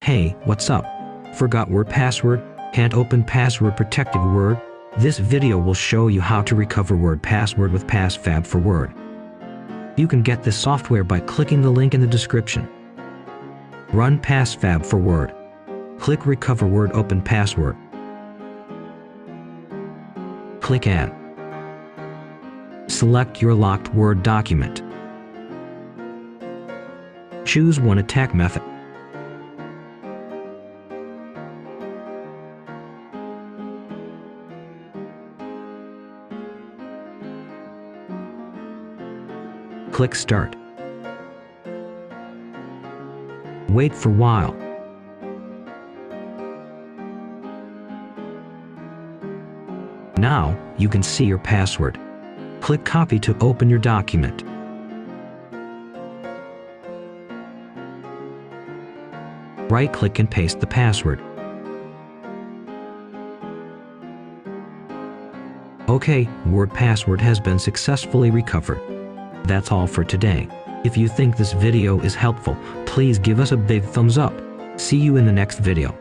Hey, what's up? Forgot word password? Can't open password protected Word? This video will show you how to recover word password with PassFab for Word. You can get this software by clicking the link in the description. Run PassFab for Word. Click Recover Word Open Password. Click Add. Select your locked Word document. Choose one attack method. Click Start. Wait for a while. Now, you can see your password. Click Copy to open your document. Right-click and paste the password. Okay, word password has been successfully recovered. That's all for today. If you think this video is helpful, please give us a big thumbs up. See you in the next video.